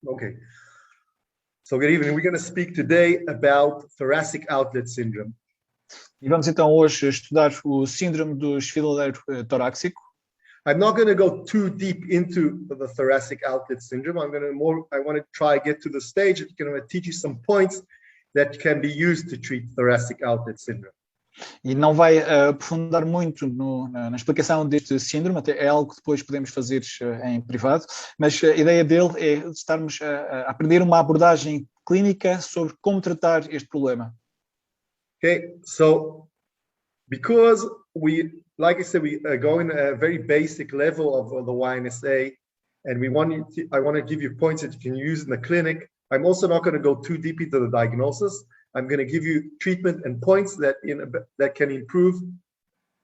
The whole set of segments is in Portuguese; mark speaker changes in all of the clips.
Speaker 1: Okay. So good evening. We're going to speak today about thoracic outlet syndrome.
Speaker 2: E vamos então hoje estudar o síndrome do esfiladeiro torácico.
Speaker 1: I'm not going to go too deep into the thoracic outlet syndrome. I want to try get to the stage that can teach you some points that can be used to treat thoracic outlet syndrome.
Speaker 2: E não vai aprofundar muito na explicação deste síndrome, até é algo que depois podemos fazer em privado, mas a ideia dele é estarmos a aprender uma abordagem clínica sobre como tratar este problema.
Speaker 1: Okay, so because like I said, we are going at a very basic level of the YNSA, and I want to give you points that you can use in the clinic. I'm also not going to go too deep into the diagnosis. I'm going to give you treatment and points that can improve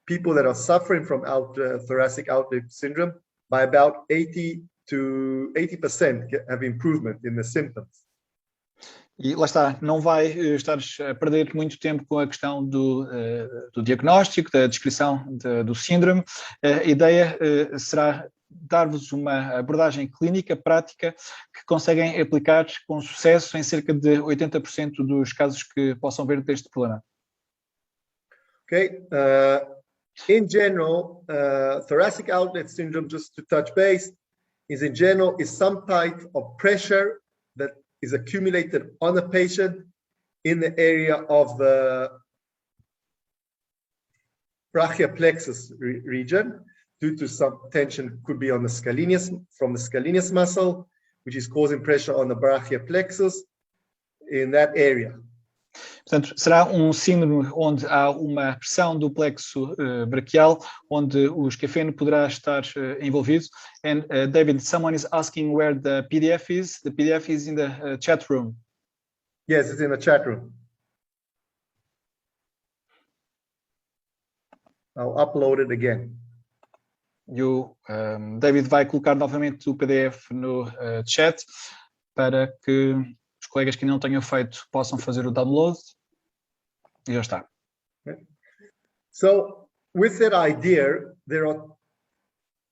Speaker 1: people that are suffering from thoracic outlet syndrome by about 80% have improvement in the symptoms.
Speaker 2: E lá está, não vai estar a perder muito tempo com a questão do diagnóstico, da descrição do síndrome. A ideia será dar-vos uma abordagem clínica, prática, que conseguem aplicar com sucesso em cerca de 80% dos casos que possam ver deste problema.
Speaker 1: Okay. In general, thoracic outlet syndrome, just to touch base, is some type of pressure that is accumulated on the patient in the area of the brachioplexus region due to some tension, could be on the from the scalenus muscle, which is causing pressure on the brachioplexus in that area.
Speaker 2: Portanto, será síndrome onde há uma pressão do plexo braquial, onde o escafeno poderá estar envolvido. And David, someone is asking where the PDF is. The PDF is in the chat room.
Speaker 1: Yes, it's in the chat room. I'll upload it again.
Speaker 2: David vai colocar novamente o PDF no chat para que os colegas que não tenham feito possam fazer o download. E já está.
Speaker 1: So, with that idea, there are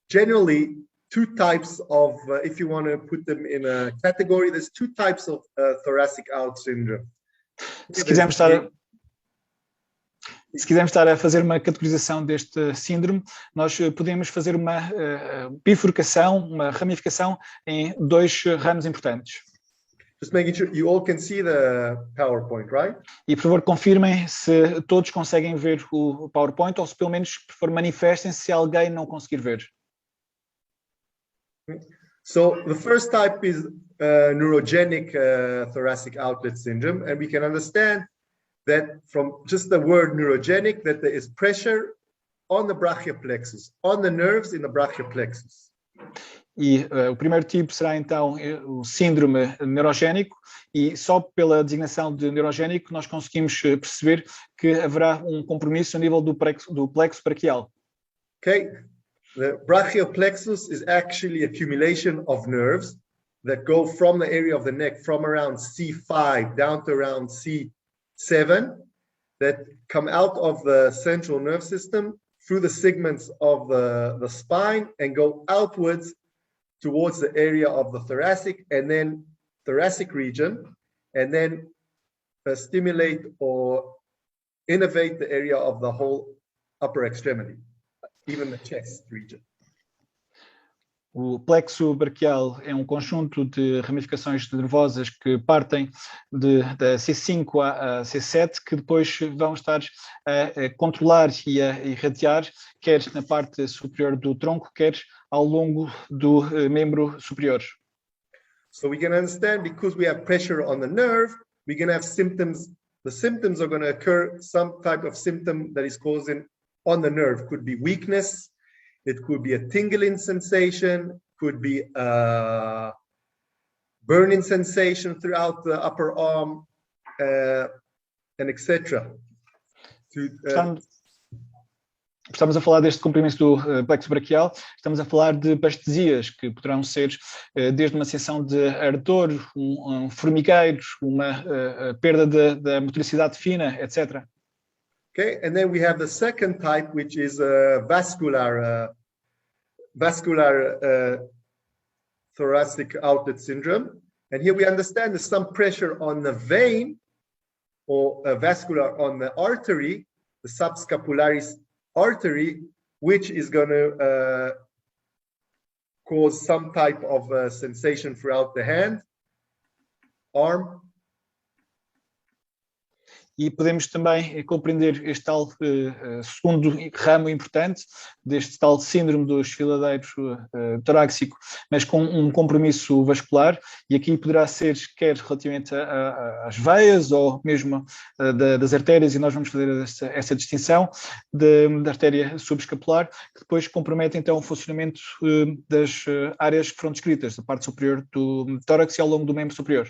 Speaker 1: generally two types of, if you want to put them in a category, there's two types of thoracic outlet syndrome.
Speaker 2: Se quisermos estar a fazer uma categorização deste síndrome, nós podemos fazer uma bifurcação, uma ramificação em dois ramos importantes.
Speaker 1: Just making sure you all can see the PowerPoint, right?
Speaker 2: E, por favor, confirmem se todos conseguem ver o PowerPoint ou se, pelo menos, por favor, manifestem se alguém não conseguir ver.
Speaker 1: So, the first type is neurogenic thoracic outlet syndrome, and we can understand that from just the word neurogenic, that there is pressure on the brachioplexus, on the nerves in the brachioplexus.
Speaker 2: E o primeiro tipo será então o síndrome neurogénico, e só pela designação de neurogénico nós conseguimos perceber que haverá compromisso a nível do plexo braquial.
Speaker 1: Okay, the brachioplexus is actually accumulation of nerves that go from the area of the neck from around C5 down to around C7 that come out of the central nerve system through the segments of the spine and go outwards towards the area of the thoracic region, and then stimulate or innervate the area of the whole upper extremity, even the chest region.
Speaker 2: O plexo braquial é conjunto de ramificações nervosas que partem da C5 a C7, que depois vão estar a controlar e a irradiar, quer na parte superior do tronco, quer ao longo do membro superior.
Speaker 1: So we can understand, because we have pressure on the nerve, we can have symptoms. The symptoms are going to occur, some type of symptom that is causing on the nerve. Could be weakness, it could be a tingling sensation, could be a burning sensation throughout the upper arm, and etc.
Speaker 2: Estamos a falar deste comprimento do plexo braquial, estamos a falar de parestesias que poderão ser desde uma sensação de ardor, formigueiro, uma perda da motricidade fina, etc.
Speaker 1: Okay, and then we have the second type, which is vascular thoracic outlet syndrome, And here we understand there's some pressure on the vein or vascular on the artery, the subscapularis artery, which is going to cause some type of sensation throughout the hand, arm.
Speaker 2: E podemos também compreender este tal segundo ramo importante deste tal síndrome do desfiladeiro torácico, mas com um compromisso vascular, e aqui poderá ser quer relativamente às veias ou mesmo das artérias, e nós vamos fazer essa distinção da artéria subescapular, que depois compromete então o funcionamento das áreas que foram descritas, da parte superior do tórax e ao longo do membro superior.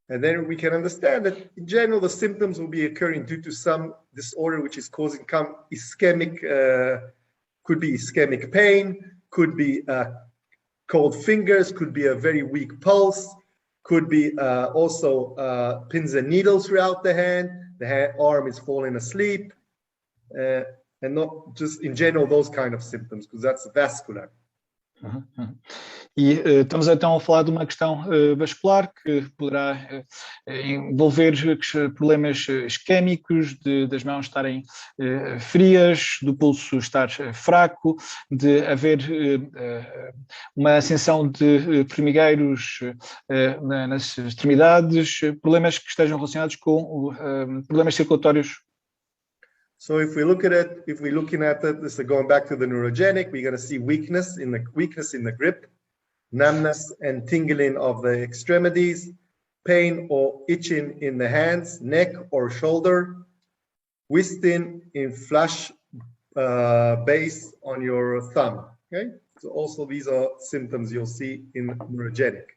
Speaker 1: And then we can understand that in general the symptoms will be occurring due to some disorder which is causing ischemic, could be ischemic pain, could be cold fingers, could be a very weak pulse, could be also pins and needles throughout the hand, arm is falling asleep, and not just in general those kind of symptoms, because that's vascular.
Speaker 2: E estamos então a falar de uma questão vascular que poderá envolver problemas isquémicos, das mãos estarem frias, do pulso estar fraco, de haver uma ascensão de formigueiros nas extremidades, problemas que estejam relacionados com problemas circulatórios.
Speaker 1: So if we're looking at it, this is going back to the neurogenic, we're going to see weakness in the grip, numbness and tingling of the extremities, pain or itching in the hands, neck or shoulder, twisting in flush base on your thumb. Okay, so also these are symptoms you'll see in neurogenic.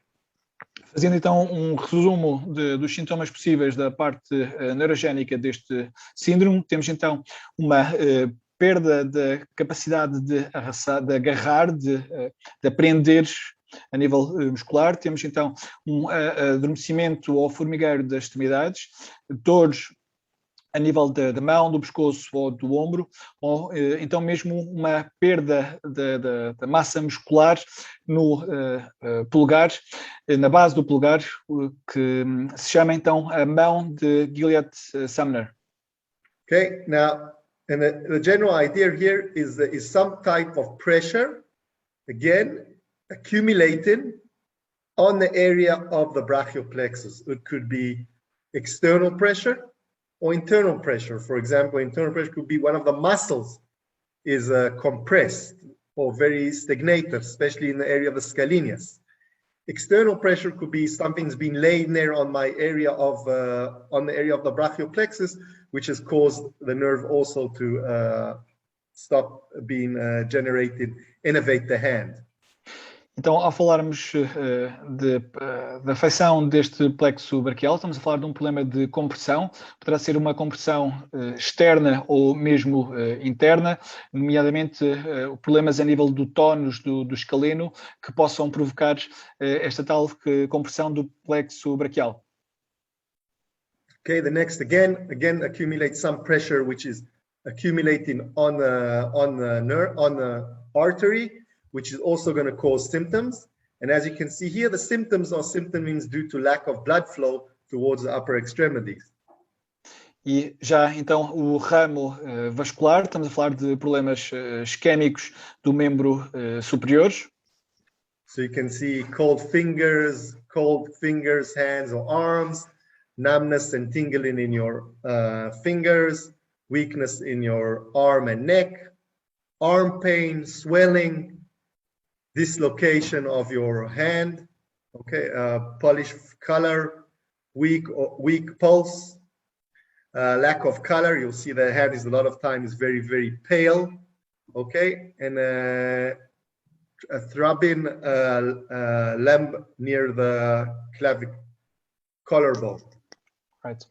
Speaker 2: Fazendo então um resumo dos sintomas possíveis da parte neurogénica deste síndrome, temos então uma perda da capacidade de agarrar, de aprender a nível muscular, temos então um adormecimento ou formigueiro das extremidades, dores a nível da mão, do pescoço ou do ombro, ou então mesmo uma perda da massa muscular no polegar, na base do polegar, que se chama então a mão de Gilead-Sumner.
Speaker 1: Okay, now, and the general idea here is some type of pressure, again, accumulating on the area of the brachial plexus. It could be external pressure or internal pressure. For example, internal pressure could be one of the muscles is compressed or very stagnated, especially in the area of the scalenus. External pressure could be something's been laying there on my area of on the area of the brachial plexus, which has caused the nerve also to stop being generated, innervate the hand.
Speaker 2: Então, ao falarmos da afecção deste plexo braquial, estamos a falar de um problema de compressão, poderá ser uma compressão externa ou mesmo interna, nomeadamente problemas a nível do tónus do escaleno que possam provocar esta tal compressão do plexo braquial.
Speaker 1: Okay, the next again accumulate some pressure which is accumulating on the artery, which is also going to cause symptoms. And as you can see here, the symptoms are symptoms due to lack of blood flow towards the upper extremities.
Speaker 2: E já então o ramo vascular, estamos a falar de problemas isquémicos do membro superior.
Speaker 1: So you can see cold fingers, hands or arms, numbness and tingling in your fingers, weakness in your arm and neck, arm pain, swelling, dislocation of your hand, okay, polish color, weak pulse, lack of color. You'll see the hand is a lot of times very, very pale, okay, and a throbbing limb near the collarbone.
Speaker 2: Right.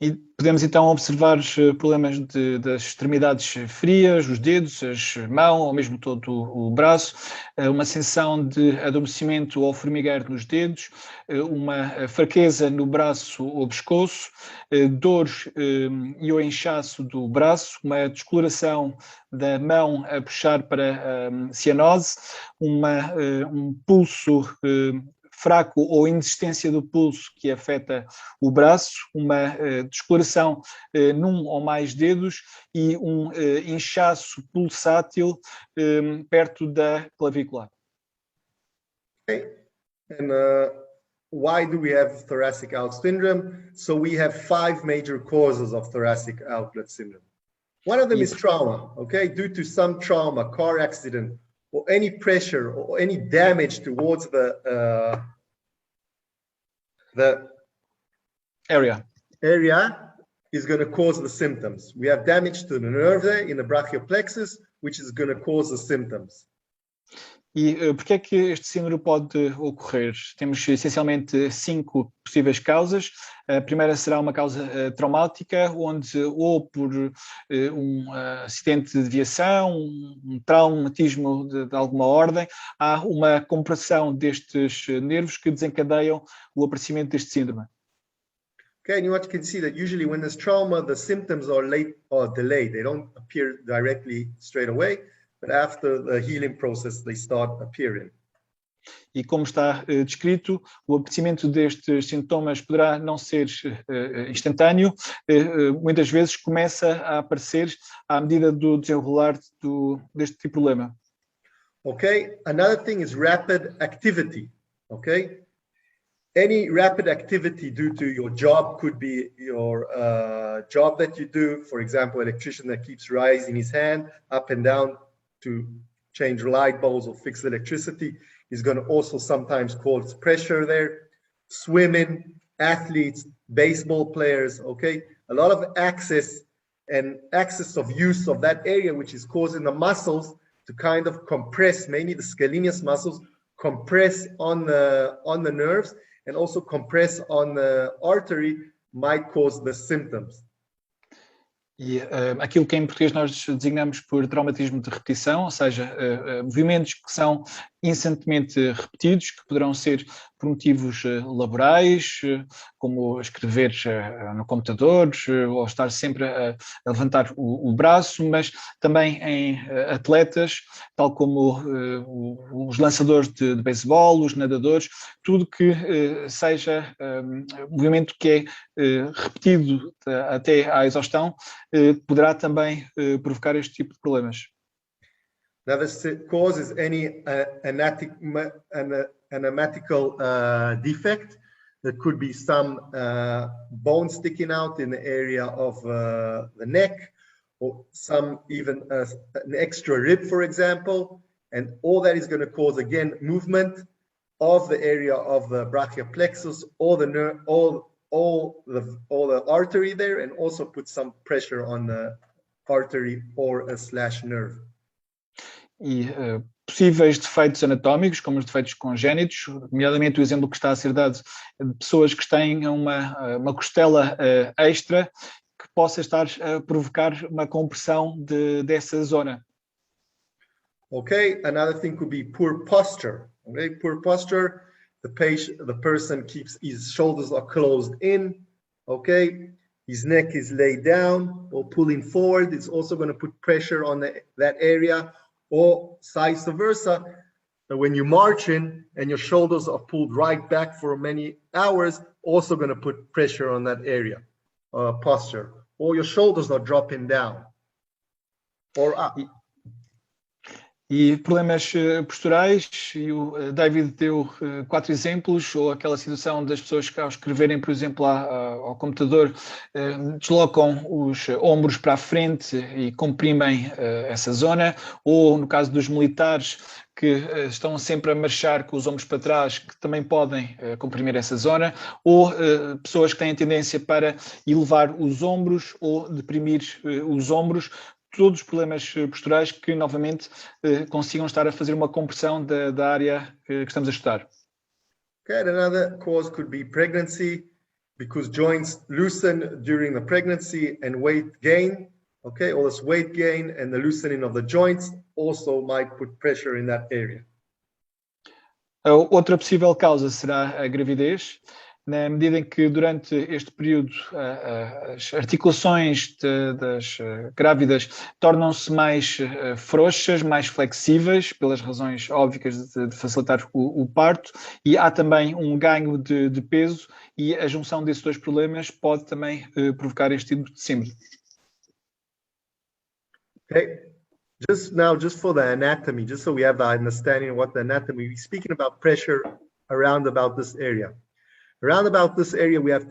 Speaker 2: E podemos então observar os problemas das extremidades frias, os dedos, as mãos, ou mesmo todo o braço, uma sensação de adormecimento ou formigueiro nos dedos, uma fraqueza no braço ou pescoço, dores e o inchaço do braço, uma descoloração da mão a puxar para a cianose, um pulso fraco ou inexistência do pulso que afeta o braço, uma descoloração num ou mais dedos e um inchaço pulsátil perto da clavícula.
Speaker 1: Okay. And why do we have thoracic outlet syndrome? So we have 5 major causes of thoracic outlet syndrome. One of them is trauma, okay? Due to some trauma, car accident, or any pressure or any damage towards the
Speaker 2: area
Speaker 1: is going to cause the symptoms. We have damage to the nerve there in the brachial plexus, which is going to cause the symptoms.
Speaker 2: E por que é que este síndrome pode ocorrer? Temos essencialmente 5 possíveis causas. A primeira será uma causa traumática, onde ou por um acidente de viação, um traumatismo de alguma ordem, há uma compressão destes nervos que desencadeiam o aparecimento deste síndrome.
Speaker 1: Okay, and what you can see that usually when there's trauma, the symptoms are late or delayed. They don't appear directly straight away. But after the healing process, they start appearing.
Speaker 2: E como está descrito, o aparecimento destes sintomas poderá não ser instantâneo, muitas vezes começa a aparecer à medida do desenrolar deste tipo de problema.
Speaker 1: Okay, another thing is rapid activity, okay? Any rapid activity due to your job could be your job that you do, for example, electrician that keeps raising his hand up and down to change light bulbs or fix electricity is going to also sometimes cause pressure there. Swimming, athletes, baseball players, okay? A lot of access of use of that area, which is causing the muscles to kind of compress, mainly the scalenus muscles, compress on the nerves and also compress on the artery might cause the symptoms.
Speaker 2: E aquilo que em português nós designamos por traumatismo de repetição, ou seja, movimentos que são incessantemente repetidos, que poderão ser por motivos laborais, como escrever no computador, ou estar sempre a levantar o braço, mas também em atletas, tal como os lançadores de beisebol, os nadadores, tudo que seja movimento que é repetido até à exaustão, poderá também provocar este tipo de problemas.
Speaker 1: Another cause is any anatomical defect. There could be some bone sticking out in the area of the neck, or some even an extra rib, for example, and all that is going to cause again movement of the area of the brachial plexus or the nerve, all the artery there, and also put some pressure on the artery or a slash nerve.
Speaker 2: E possíveis defeitos anatómicos, como os defeitos congénitos, nomeadamente o exemplo que está a ser dado de pessoas que têm uma costela extra que possa estar a provocar uma compressão dessa zona.
Speaker 1: Okay, another thing could be poor posture. Okay, poor posture. The person keeps his shoulders are closed in. Okay, his neck is laid down or pulling forward. It's also going to put pressure on that area. Or vice versa, when you march in and your shoulders are pulled right back for many hours, also going to put pressure on that area, posture. Or your shoulders are dropping down or up.
Speaker 2: E problemas posturais, e o David deu 4 exemplos, ou aquela situação das pessoas que ao escreverem, por exemplo, ao computador, deslocam os ombros para a frente e comprimem essa zona, ou no caso dos militares, que estão sempre a marchar com os ombros para trás, que também podem comprimir essa zona, ou pessoas que têm tendência para elevar os ombros ou deprimir os ombros, todos os problemas posturais que, novamente, consigam estar a fazer uma compressão da área que estamos a estudar.
Speaker 1: Okay, another cause could be pregnancy, because joints loosen during the pregnancy and weight gain. Okay, all this weight gain and the loosening of the joints also might put pressure in that area.
Speaker 2: Outra possível causa será a gravidez. na medida em que durante este período as articulações das grávidas tornam-se mais frouxas, mais flexíveis, pelas razões óbvias de facilitar o parto, e há também um ganho de peso, e a junção desses dois problemas pode também provocar este tipo de síndrome.
Speaker 1: Okay, just for the anatomy, just so we have the understanding of what the anatomy, we're speaking about pressure around about this area. Around about this area, we have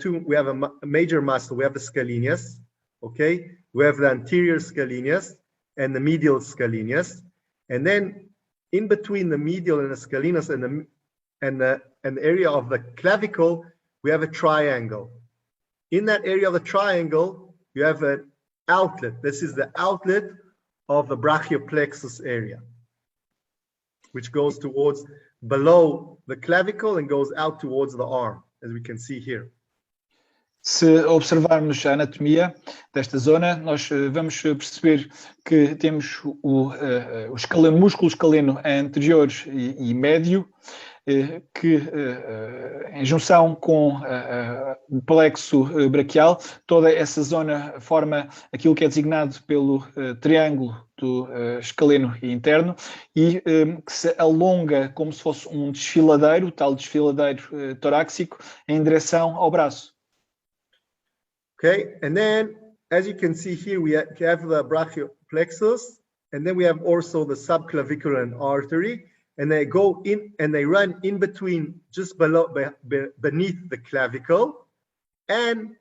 Speaker 1: a major muscle. We have the scalenus, okay? We have the anterior scalenus and the medial scalenus. And then in between the medial and the scalenus and the area of the clavicle, we have a triangle. In that area of the triangle, you have an outlet. This is the outlet of the brachioplexus area, which goes towards below the clavicle and goes out towards the arm, as we can see here.
Speaker 2: Se observarmos a anatomia desta zona, nós vamos perceber que temos o músculo escaleno anterior e médio, que em junção com o plexo braquial, toda essa zona forma aquilo que é designado pelo triângulo do escaleno interno, e que se alonga como se fosse um desfiladeiro, tal desfiladeiro torácico, em direção ao braço.
Speaker 1: Okay, and then as you can see here, we have the brachioplexus, and then we have also the subclavicular artery, and they go in and they run in between, just below, beneath the clavicle, and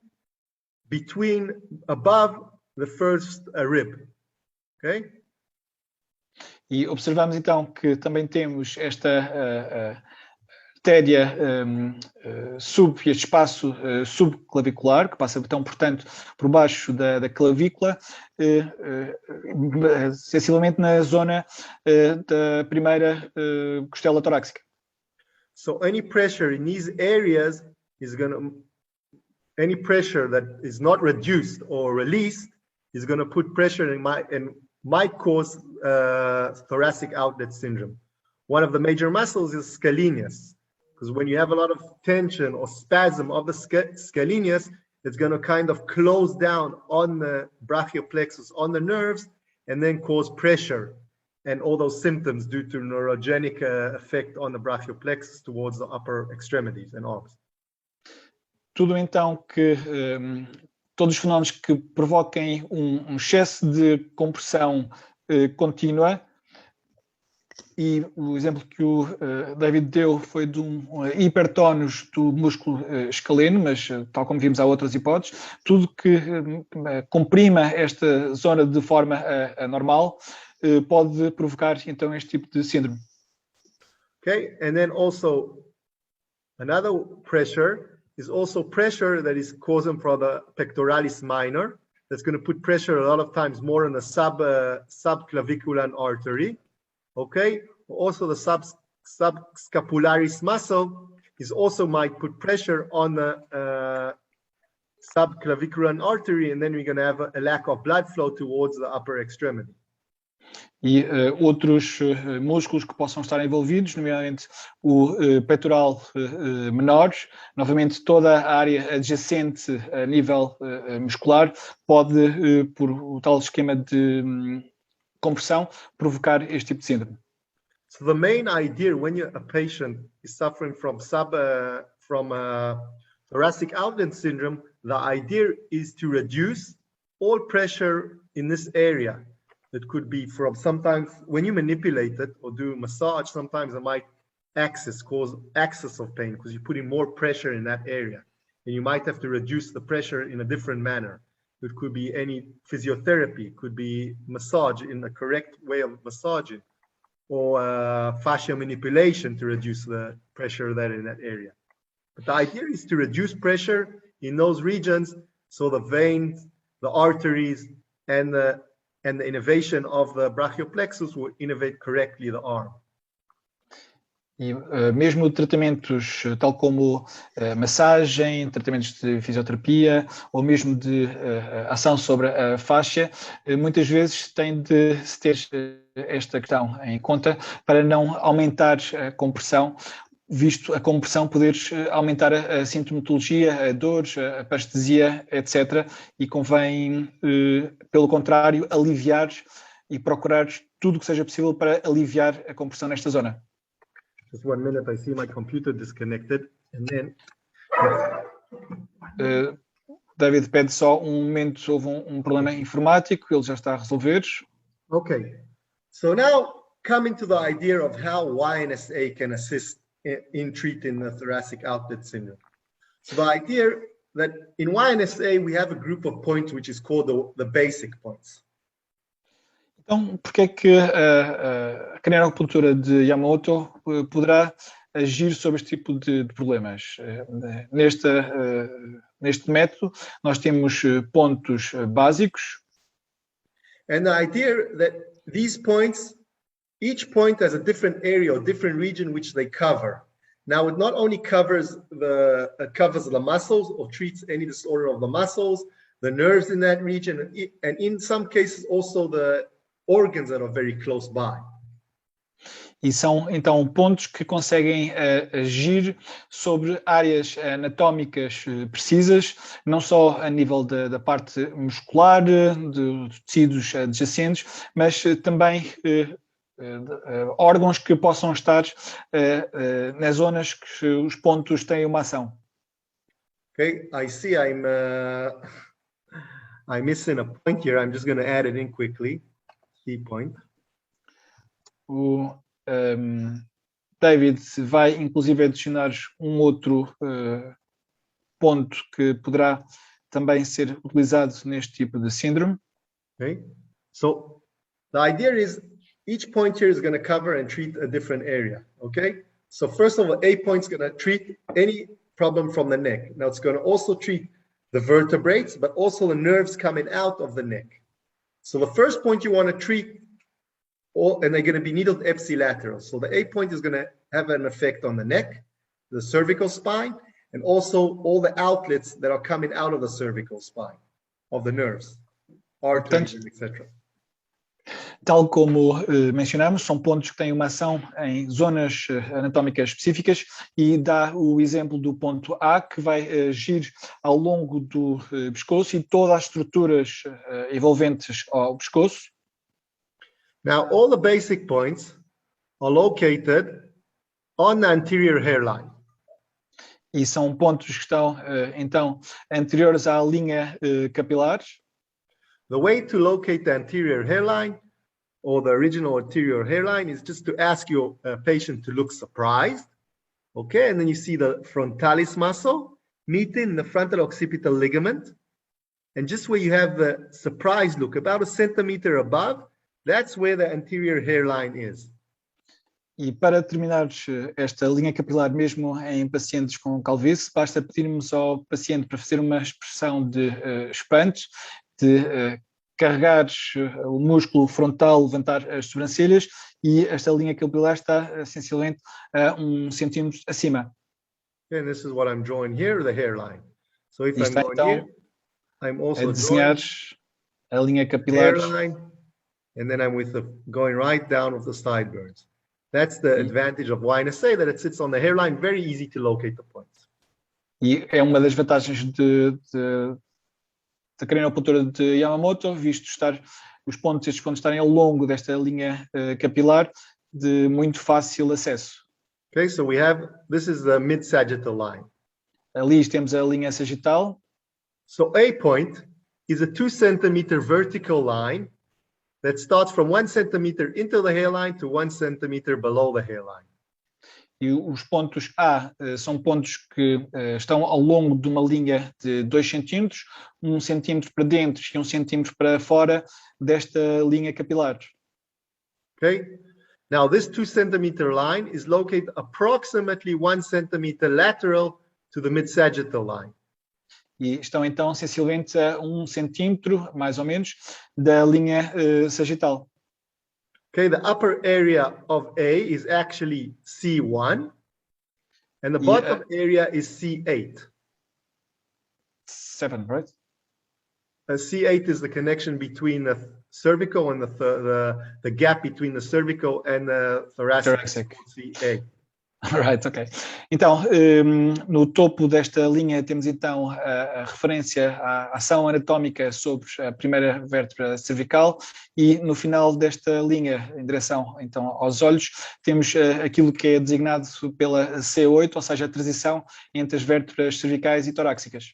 Speaker 1: above the first rib. Okay?
Speaker 2: E observamos então que também temos esta artéria este espaço subclavicular, que passa então, portanto, por baixo da clavícula, sensivelmente na zona da primeira costela torácica.
Speaker 1: So any pressure in these areas any pressure that is not reduced or released is going to put pressure and might cause thoracic outlet syndrome. One of the major muscles is scalenus, because when you have a lot of tension or spasm of the scalenus, it's going to kind of close down on the brachioplexus, on the nerves, and then cause pressure and all those symptoms due to neurogenic effect on the brachioplexus towards the upper extremities and arms.
Speaker 2: Tudo então que todos os fenómenos que provoquem um excesso de compressão contínua, e o exemplo que o David deu foi de um hipertónus do músculo escaleno, mas tal como vimos há outras hipóteses, tudo que comprima esta zona de forma anormal pode provocar então este tipo de síndrome.
Speaker 1: Okay, and then also another pressure is also pressure that is causing for the pectoralis minor. That's going to put pressure a lot of times more on the subclavicular artery. Okay, also the subscapularis muscle is also might put pressure on the subclavicular artery, and then we're going to have a lack of blood flow towards the upper extremity.
Speaker 2: E outros músculos que possam estar envolvidos, nomeadamente o peitoral menor, novamente toda a área adjacente a nível muscular pode, por o tal esquema de compressão, provocar este tipo de síndrome.
Speaker 1: So the main idea when a patient is suffering from thoracic outlet syndrome, the idea is to reduce all pressure in this area. That could be from sometimes when you manipulate it or do massage, sometimes it might cause excess of pain because you're putting more pressure in that area, and you might have to reduce the pressure in a different manner. It could be any physiotherapy, it could be massage in the correct way of massaging, or fascia manipulation to reduce the pressure that in that area. But the idea is to reduce pressure in those regions so the veins, the arteries, and the innervation of the brachioplexus will innervate correctly the arm.
Speaker 2: E mesmo tratamentos tal como massagem, tratamentos de fisioterapia ou mesmo de ação sobre a faixa, muitas vezes tem de se ter esta questão em conta para não aumentar a compressão, visto a compressão, poderes aumentar a sintomatologia, a dores, a parestesia, etc. E convém, pelo contrário, aliviar e procurar tudo o que seja possível para aliviar a compressão nesta zona.
Speaker 1: Just 1 minute, I see my computer disconnected, and then
Speaker 2: David pede só um momento, houve um problema informático, ele já está a resolver.
Speaker 1: okay. So now coming to the idea of how YNSA can assist in treating the thoracic outlet syndrome. So the idea that in YNSA we have a group of points which is called the basic points.
Speaker 2: Então, porque é que a cranianocultura de Yamamoto poderá agir sobre este tipo de problemas? Neste método, nós temos pontos básicos.
Speaker 1: And the idea that these points, each point has a different area or different region which they cover. Now, it not only covers the muscles or treats any disorder of the muscles, the nerves in that region, and in some cases also the organs that are very close by.
Speaker 2: E são, então, pontos que conseguem agir sobre áreas anatómicas precisas, não só a nível da parte muscular, de tecidos adjacentes, mas também órgãos que possam estar nas zonas que os pontos têm uma ação.
Speaker 1: Okay, I see I'm missing a point here. I'm just going to add it in quickly. Key point.
Speaker 2: O David vai inclusive adicionar um outro ponto que poderá também ser utilizado neste tipo de síndrome.
Speaker 1: Okay, so the idea is each point here is going to cover and treat a different area. Okay, so first of all, A point is going to treat any problem from the neck. Now it's going to also treat the vertebrates, but also the nerves coming out of the neck. So the first point you want to treat, and they're going to be needled ipsilateral. So the A point is going to have an effect on the neck, the cervical spine, and also all the outlets that are coming out of the cervical spine, of the nerves, arteries, etc.
Speaker 2: Tal como mencionamos, são pontos que têm uma ação em zonas anatómicas específicas e dá o exemplo do ponto A, que vai agir ao longo do pescoço e todas as estruturas envolventes ao pescoço.
Speaker 1: Now, all the basic points are located on the anterior hairline.
Speaker 2: E são pontos que estão, então, anteriores à linha capilar.
Speaker 1: The way to locate the anterior hairline or the original anterior hairline is just to ask your patient to look surprised. Okay, and then you see the frontalis muscle meeting the frontal occipital ligament. And just where you have the surprised look, about a centimeter above, that's where the anterior hairline is.
Speaker 2: E para terminar esta linha capilar, mesmo em pacientes com calvície, basta pedirmos ao paciente para fazer uma expressão de espanto, de carregar o músculo frontal, levantar as sobrancelhas, e esta linha capilar está essencialmente a 1 centímetro acima.
Speaker 1: And this is what I'm drawing here, the hairline. So if I'm going
Speaker 2: então
Speaker 1: here, I'm also
Speaker 2: desenhar
Speaker 1: drawing
Speaker 2: a linha capilar.
Speaker 1: hairline, and then I'm going right down with the sideburns. That's the advantage of YNSA, that it sits on the hairline, very easy to locate the points.
Speaker 2: E é uma das vantagens da cranianocultura de Yamamoto, visto estar estes pontos estarem ao longo desta linha capilar de muito fácil acesso.
Speaker 1: Okay, so this is the mid-sagittal line.
Speaker 2: Ali temos a linha sagital.
Speaker 1: So A point is a 2 centimeter vertical line that starts from 1 centimeter into the hairline to 1 centimeter below the hairline.
Speaker 2: E os pontos A são pontos que estão ao longo de uma linha de 2 centímetros, 1 centímetro para dentro e 1 centímetro para fora desta linha capilar.
Speaker 1: Okay. Now this 2 centimeter line is located approximately 1 centimeter lateral to the mid-sagittal line.
Speaker 2: E estão então essencialmente a 1 centímetro, mais ou menos, da linha sagital.
Speaker 1: Okay, the upper area of A is actually C1, and the bottom area is C8.
Speaker 2: 7, right?
Speaker 1: C8 is the connection between the cervical and the gap between the cervical and the thoracic.
Speaker 2: Thoracic.
Speaker 1: C8.
Speaker 2: Right, ok. Então, no topo desta linha temos então a referência à ação anatómica sobre a primeira vértebra cervical e no final desta linha, em direção então aos olhos, temos aquilo que é designado pela C8, ou seja, a transição entre as vértebras cervicais e torácicas.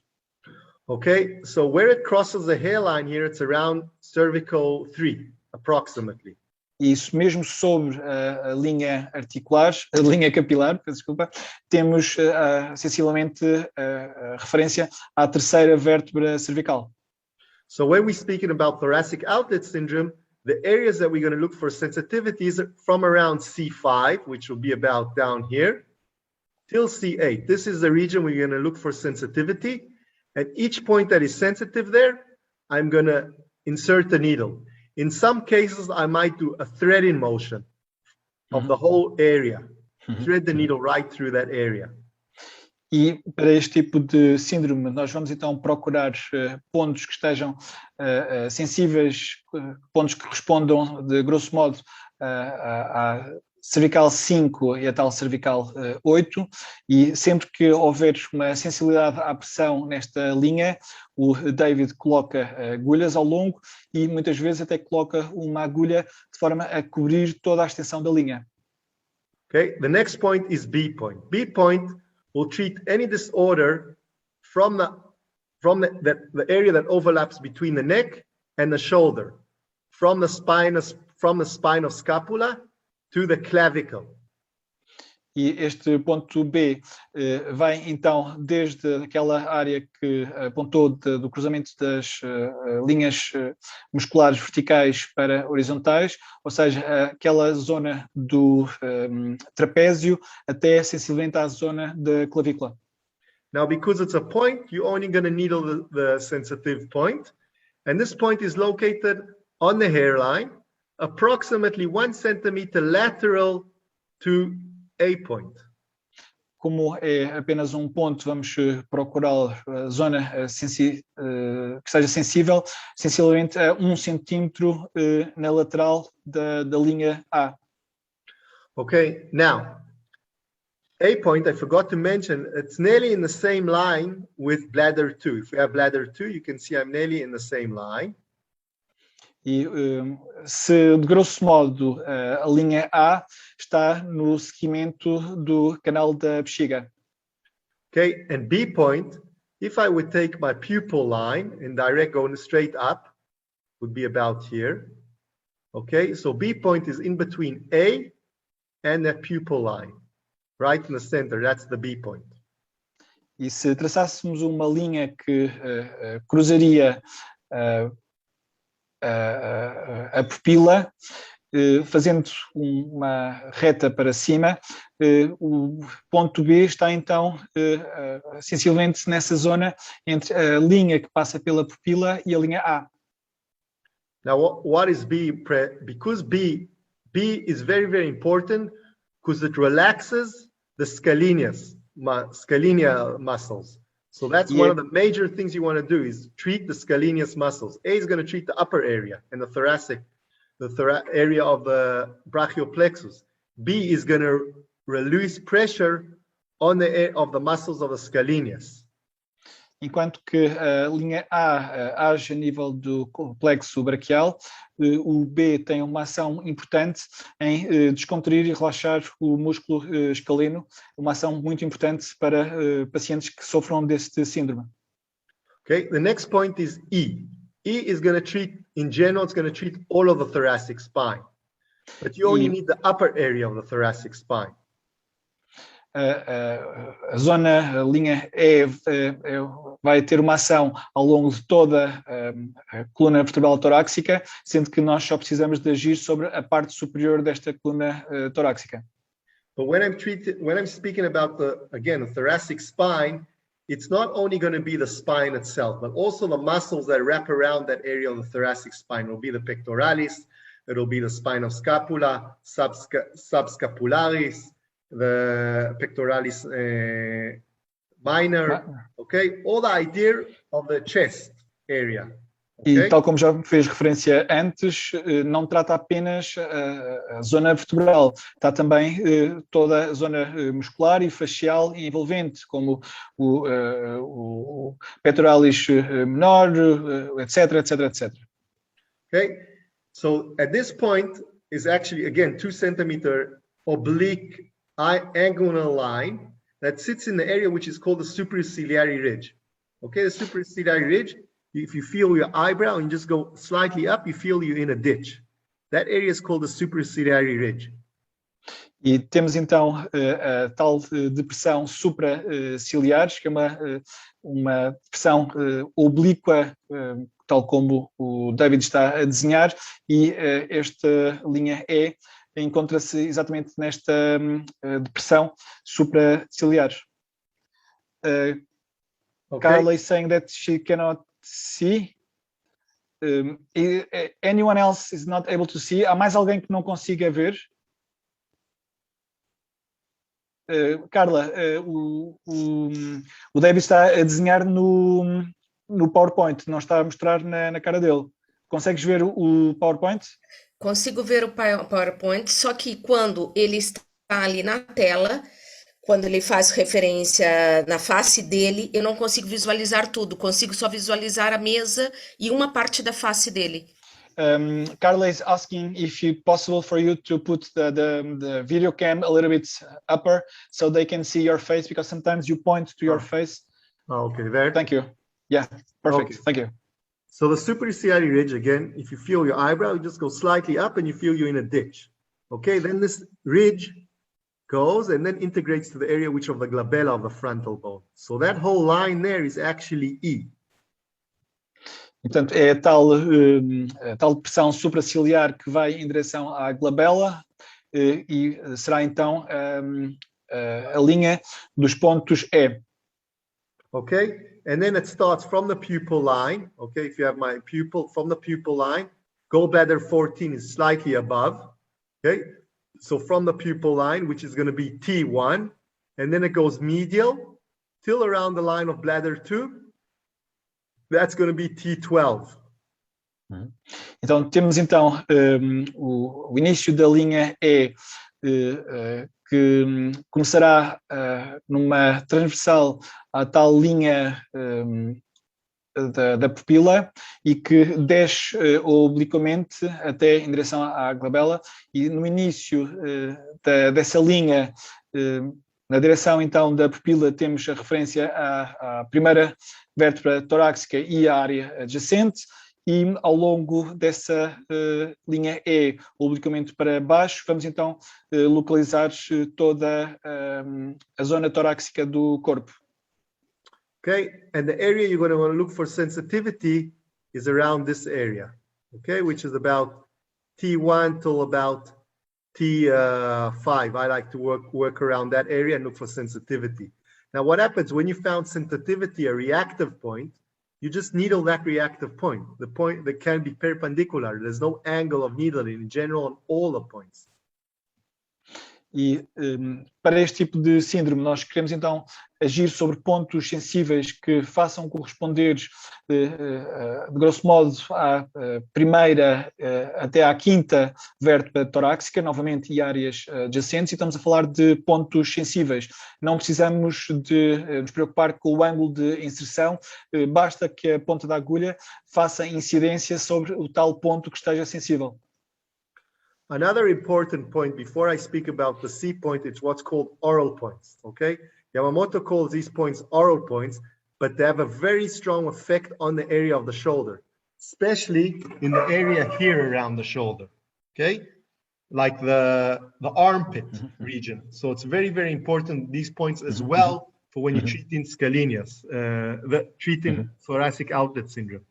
Speaker 1: Okay, so where it crosses the hairline here, it's around cervical 3, approximately.
Speaker 2: E isso mesmo sobre a linha articular, a linha capilar, peço desculpa, temos sensivelmente a referência à terceira vértebra cervical.
Speaker 1: So when we're speaking about thoracic outlet syndrome, the areas that we're going to look for sensitivities are from around C5, which will be about down here, till C8. This is the region we're going to look for sensitivity. At each point that is sensitive there, I'm going to insert the needle. In some cases, I might do a threading motion of the whole area. Thread the needle right through that area.
Speaker 2: E para este tipo de síndrome, nós vamos então procurar pontos que estejam sensíveis, pontos que correspondam, de grosso modo, à cervical 5 e a tal cervical 8, e sempre que houver uma sensibilidade à pressão nesta linha, o David coloca agulhas ao longo e muitas vezes até coloca uma agulha de forma a cobrir toda a extensão da linha.
Speaker 1: Okay, the next point is B point. B point will treat any disorder from the area that overlaps between the neck and the shoulder, from the spine of scapula to the clavicle.
Speaker 2: E este ponto B vai então desde aquela área que apontou do cruzamento das linhas musculares verticais para horizontais, ou seja, aquela zona do trapézio até sensivelmente à zona da clavícula.
Speaker 1: Now, because it's a point, you're only going to needle the sensitive point, and this point is located on the hairline, approximately 1 centimeter lateral to A point.
Speaker 2: Como é apenas um ponto, vamos procurar a zona que esteja sensível, sensivelmente a 1 centímetro na lateral da linha A.
Speaker 1: Okay, now, A point, I forgot to mention, it's nearly in the same line with bladder 2. If we have bladder 2, you can see I'm nearly in the same line.
Speaker 2: E se, de grosso modo, a linha A está no seguimento do canal da bexiga.
Speaker 1: Okay, and B point, if I would take my pupil line and direct going straight up, would be about here. Okay, so B point is in between A and that pupil line, right in the center, that's the B point.
Speaker 2: E se traçássemos uma linha que cruzaria a pupila, fazendo uma reta para cima, o ponto B está então sensivelmente nessa zona entre a linha que passa pela pupila e a linha A.
Speaker 1: Now, what is B? Because B is very, very important because it relaxes the scalenia muscles. So that's one of the major things you want to do is treat the scalenus muscles. A is going to treat the upper area and the thoracic, area of the brachial plexus. B is going to release pressure on the muscles of the scalenus.
Speaker 2: Enquanto que a linha A age a nível do complexo braquial, o B tem uma ação importante em descontrair e relaxar o músculo escaleno, uma ação muito importante para pacientes que sofram deste síndrome.
Speaker 1: Okay, the next point is E. E is going to treat, in general, it's going to treat all of the thoracic spine, but you only need the upper area of the thoracic spine.
Speaker 2: A zona, a linha E vai ter uma ação ao longo de toda a coluna vertebral torácica, sendo que nós só precisamos de agir sobre a parte superior desta coluna torácica.
Speaker 1: But when I'm speaking about the thoracic spine, it's not only going to be the spine itself, but also the muscles that wrap around that area of the thoracic spine. It will be the pectoralis, it will be the spine of scapula, subscapularis, the pectoralis minor, okay, all the idea of the chest area,
Speaker 2: E tal como já fez referência antes, não trata apenas a zona vertebral, está também toda a zona muscular e facial e envolvente, como o pectoralis menor, etc, etc, etc.
Speaker 1: Okay, so at this point is actually, again, 2 centimeter oblique angular line that sits in the area which is called the superciliary ridge. Okay, the superciliary ridge, if you feel your eyebrow and just go slightly up, you feel you're in a ditch. That area is called the superciliary ridge.
Speaker 2: E temos então a tal depressão supraciliar, que é uma depressão oblíqua, tal como o David está a desenhar, e esta linha E encontra-se exatamente nesta depressão supraciliar.
Speaker 1: Okay.
Speaker 2: Carla is saying that she cannot see. Anyone else is not able to see? Há mais alguém que não consiga ver? Carla, o David está a desenhar no PowerPoint, não está a mostrar na cara dele. Consegues ver o PowerPoint?
Speaker 3: Consigo ver o PowerPoint, só que quando ele está ali na tela, quando ele faz referência na face dele, eu não consigo visualizar tudo, consigo só visualizar a mesa e uma parte da face dele.
Speaker 2: Carla is asking if it's possible for you to put the video cam a little bit upper so they can see your face, because sometimes you point to your face.
Speaker 1: Okay, there.
Speaker 2: Thank you. Yeah, perfect.
Speaker 1: Okay.
Speaker 2: Thank you.
Speaker 1: So the superciliary ridge, again, if you feel your eyebrow, you just go slightly up and you feel you're in a ditch. Okay, then this ridge goes and then integrates to the area which of the glabella of the frontal bone. So that whole line there is actually E.
Speaker 2: Portanto, é a tal depressão supraciliar que vai em direção à glabela e será então a linha dos pontos E.
Speaker 1: Okay, and then it starts from the pupil line. Okay, if you have my pupil, from the pupil line, gallbladder 14 is slightly above. Okay, so from the pupil line, which is going to be T1, and then it goes medial till around the line of bladder 2. That's going to be T12.
Speaker 2: Então temos então o início da linha E que começará numa transversal à tal linha da pupila e que desce obliquamente até em direção à glabela, e no início dessa linha, na direção então da pupila, temos a referência à primeira vértebra torácica e à área adjacente, e ao longo dessa linha E, obliquamente para baixo, vamos então localizar toda a zona torácica do corpo.
Speaker 1: Okay, and the area you're going to want to look for sensitivity is around this area, okay, which is about T1 till about T5. I like to work around that area and look for sensitivity. Now, what happens when you found sensitivity, a reactive point, you just needle that reactive point, the point that can be perpendicular. There's no angle of needling in general on all the points.
Speaker 2: E para este tipo de síndrome nós queremos então agir sobre pontos sensíveis que façam corresponder de grosso modo à primeira até à quinta vértebra torácica, novamente, e áreas adjacentes, e estamos a falar de pontos sensíveis. Não precisamos de nos preocupar com o ângulo de inserção, basta que a ponta da agulha faça incidência sobre o tal ponto que esteja sensível.
Speaker 1: Another important point before I speak about the C point, it's what's called oral points, okay? Yamamoto calls these points oral points, but they have a very strong effect on the area of the shoulder, especially in the area here around the shoulder, okay? Like the armpit region. So it's very, very important, these points as well, for when you're treating scalenias, treating thoracic outlet syndrome.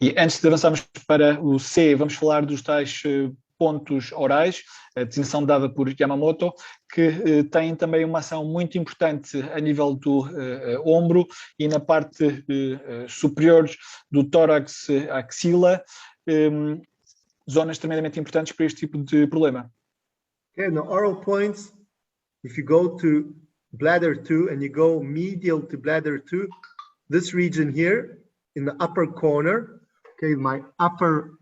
Speaker 2: E antes de avançarmos para o C, vamos falar dos tais pontos orais, a designação dada por Yamamoto, que tem também uma ação muito importante a nível do ombro e na parte superior do tórax, axila, zonas tremendamente importantes para este tipo de problema.
Speaker 1: Okay, the oral points, if you go to bladder 2 and you go medial to bladder 2, this region here in the upper corner, okay, my upper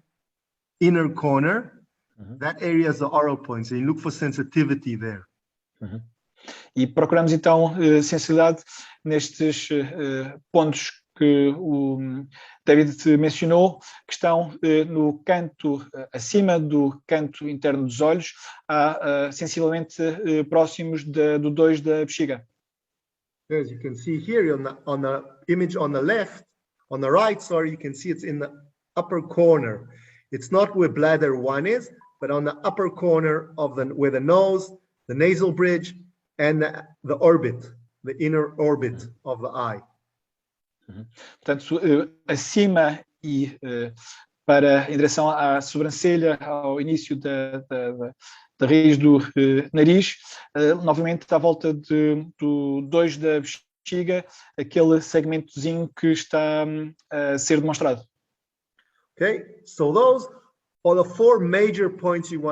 Speaker 1: inner corner, that area is the oral point. So you look for sensitivity there.
Speaker 2: E procuramos então sensibilidade nestes pontos que o David mencionou, que estão no canto, acima do canto interno dos olhos, sensivelmente próximos do 2 da bexiga.
Speaker 1: As you can see here on the image on the left, on the right, sorry, you can see it's in the upper corner. It's not where bladder 1 is, but on the upper corner of where the nose, the nasal bridge, and the orbit, the inner orbit of the eye.
Speaker 2: Portanto, acima e em direção à sobrancelha, ao início da raiz do nariz, novamente à volta do 2 da bexiga, aquele segmentozinho que está a ser demonstrado.
Speaker 1: Okay, so those are the 4 major points you're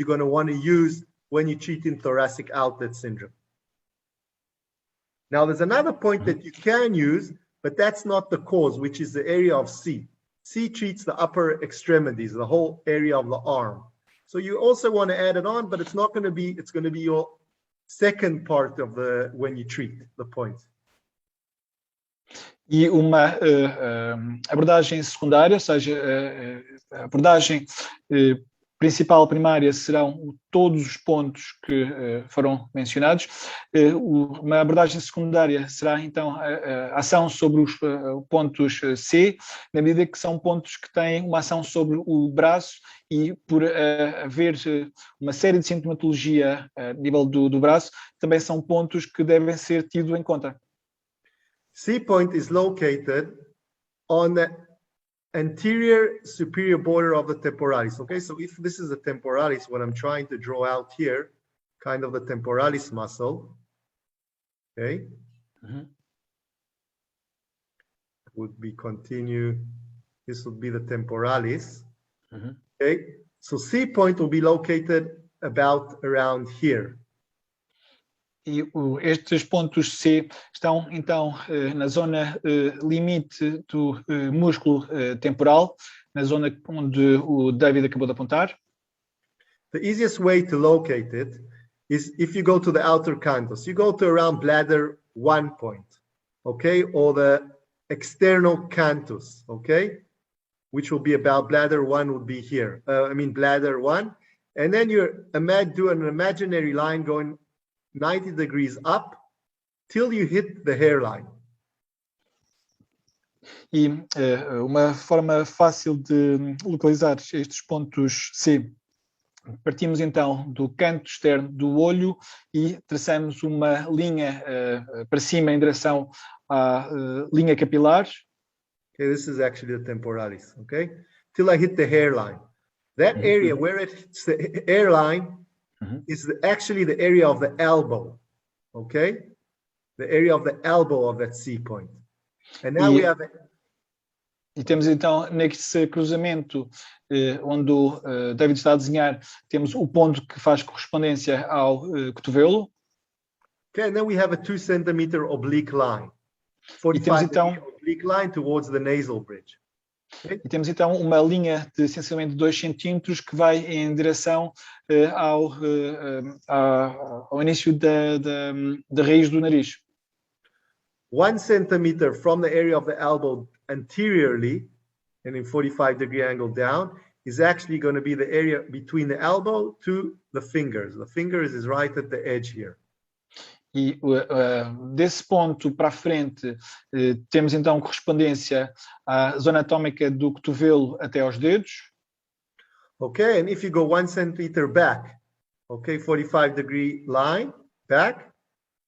Speaker 1: gonna want to use when you treat in thoracic outlet syndrome. Now, there's another point that you can use, but that's not the cause, which is the area of C. C treats the upper extremities, the whole area of the arm. So you also want to add it on, but it's not going to be, it's going to be your second part of when you treat the point.
Speaker 2: E uma abordagem secundária, ou seja, a abordagem principal, primária, serão todos os pontos que foram mencionados. Uma abordagem secundária será, então, a ação sobre os pontos C, na medida que são pontos que têm uma ação sobre o braço e por haver uma série de sintomatologia a nível do braço, também são pontos que devem ser tidos em conta.
Speaker 1: C point is located on the anterior superior border of the temporalis. Okay, so if this is the temporalis, what I'm trying to draw out here, kind of the temporalis muscle, okay, would be continue, this would be the temporalis, okay, so C point will be located about around here.
Speaker 2: E estes pontos C estão, então, na zona limite do músculo temporal, na zona onde o David acabou de apontar.
Speaker 1: The easiest way to locate it is if you go to the outer canthus. You go to around bladder 1 point, okay, or the external canthus, okay, which will be about bladder 1 would be here. Bladder 1, and then you do an imaginary line going 90 degrees up till you hit the hairline.
Speaker 2: E uma forma fácil de localizar estes pontos C. Partimos então do canto externo do olho e traçamos uma linha para cima em direção à linha capilar.
Speaker 1: Okay, this is actually the temporalis, okay? Till I hit the hairline. That area where it hits the hairline is actually the area of the elbow, okay? The area of the elbow of that C point. And now we have...
Speaker 2: E temos então, nesse cruzamento onde o David está a desenhar, temos o ponto que faz correspondência ao cotovelo.
Speaker 1: Okay, and then we have a 2 centimeter oblique line. 45
Speaker 2: então,
Speaker 1: oblique line towards the nasal bridge. Okay?
Speaker 2: E temos então uma linha de sensivelmente 2 centímetros que vai em direção ao início da raiz do nariz.
Speaker 1: 1 centimeter from the area of the elbow anteriorly and in 45-degree angle down is actually going to be the area between the elbow to the fingers. The fingers is right at the edge here.
Speaker 2: E desse ponto para a frente temos então correspondência à zona atómica do cotovelo até aos dedos.
Speaker 1: Okay, and if you go 1 centimeter back, okay, 45-degree line back,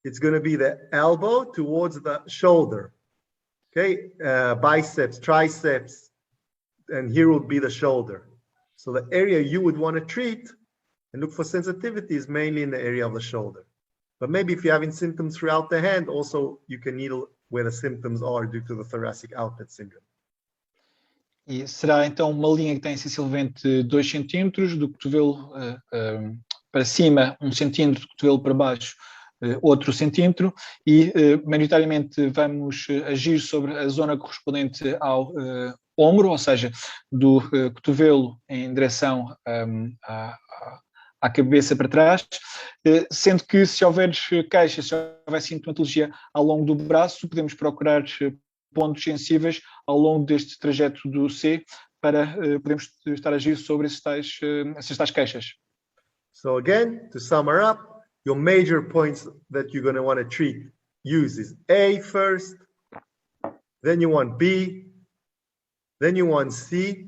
Speaker 1: it's going to be the elbow towards the shoulder. Okay, biceps, triceps, and here would be the shoulder. So the area you would want to treat and look for sensitivity is mainly in the area of the shoulder. But maybe if you're having symptoms throughout the hand, also you can needle where the symptoms are due to the thoracic outlet syndrome.
Speaker 2: E será então uma linha que tem sensivelmente 2 centímetros, do cotovelo para cima, 1 centímetro, do cotovelo para baixo, outro centímetro e, maioritariamente, vamos agir sobre a zona correspondente ao ombro, ou seja, do cotovelo em direção à cabeça para trás, sendo que se houver queixas, se houver sintomatologia ao longo do braço, podemos procurar pontos sensíveis ao longo deste trajeto do C para podermos estar a agir sobre essas tais queixas.
Speaker 1: So again, to sum her up, your major points that you're going to want to use is A first, then you want B, then you want C,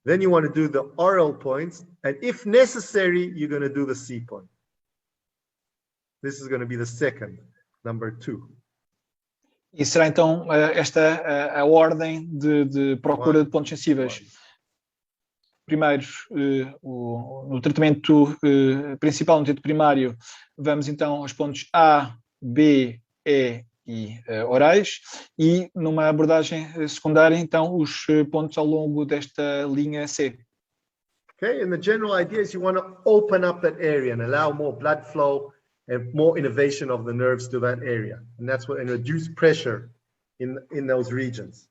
Speaker 1: then you want to do the oral points, and if necessary, you're going to do the C point. This is going to be the second, number 2.
Speaker 2: E será então esta a ordem de procura de pontos sensíveis. Primeiro, no tratamento principal, no tratamento primário, vamos então aos pontos A, B, E e orais, e numa abordagem secundária, então, os pontos ao longo desta linha C.
Speaker 1: Okay, and the general idea is you want to open up that area and allow more blood flow and more innervation of the nerves to that area. And that's what, and reduce pressure in those regions.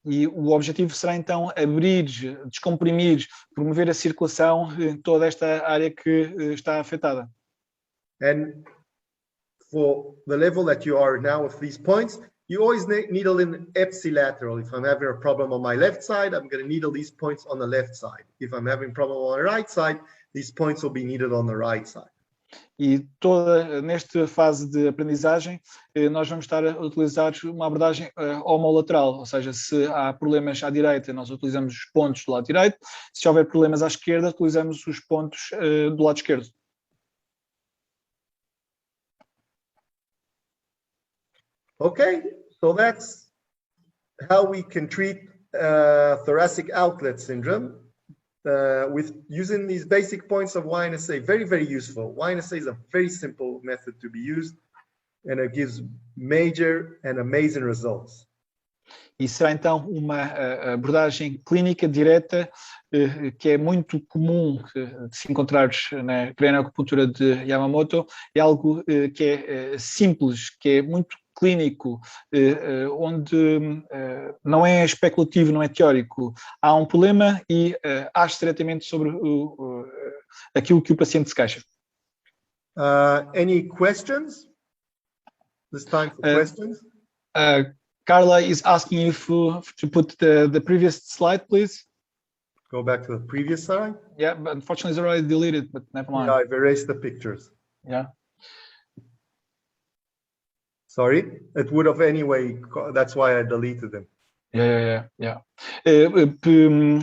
Speaker 2: E o objetivo será então abrir, descomprimir, promover a circulação em toda esta área que está afetada.
Speaker 1: And for the level that you are now with these points, you always needle in ipsilateral. If I'm having a problem on my left side, I'm going to needle these points on the left side. If I'm having a problem on the right side, these points will be needled on the right side.
Speaker 2: E nesta fase de aprendizagem, nós vamos estar a utilizar uma abordagem homolateral, ou seja, se há problemas à direita, nós utilizamos os pontos do lado direito, se houver problemas à esquerda, utilizamos os pontos do lado esquerdo.
Speaker 1: Okay, so that's how we can treat thoracic outlet syndrome. With using these basic points of YNSA, very, very useful. YNSA is a very simple method to be used, and it gives major and amazing results.
Speaker 2: E será então uma abordagem clínica direta que é muito comum de se encontrar na crânioacupuntura de Yamamoto. É algo que é simples, que é muito clínico, onde não é especulativo, não é teórico. Há um problema e age diretamente sobre aquilo que o paciente se queixa.
Speaker 1: Any questions? This time for questions.
Speaker 2: Carla is asking you to put the previous slide, please.
Speaker 1: Go back to the previous slide.
Speaker 2: Yeah, but unfortunately it's already deleted, but never mind.
Speaker 1: Yeah, I've erased the pictures.
Speaker 2: Yeah.
Speaker 1: Sorry, it would have anyway, that's why I deleted them.
Speaker 2: Yeah.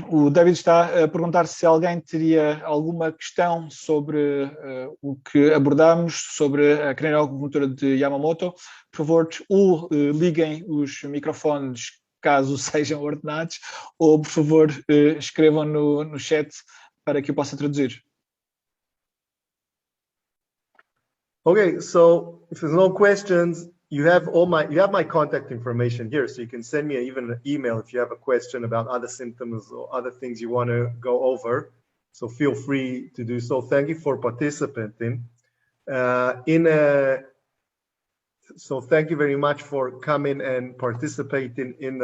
Speaker 2: O David está a perguntar se alguém teria alguma questão sobre o que abordamos, sobre a crânioacupuntura de Yamamoto. Por favor, ou liguem os microfones caso sejam ordenados, ou, por favor, escrevam no chat para que eu possa traduzir.
Speaker 1: Okay, so if there's no questions, you have my contact information here, so you can send me even an email if you have a question about other symptoms or other things you want to go over. So feel free to do so. Thank you for participating. So thank you very much for coming and participating in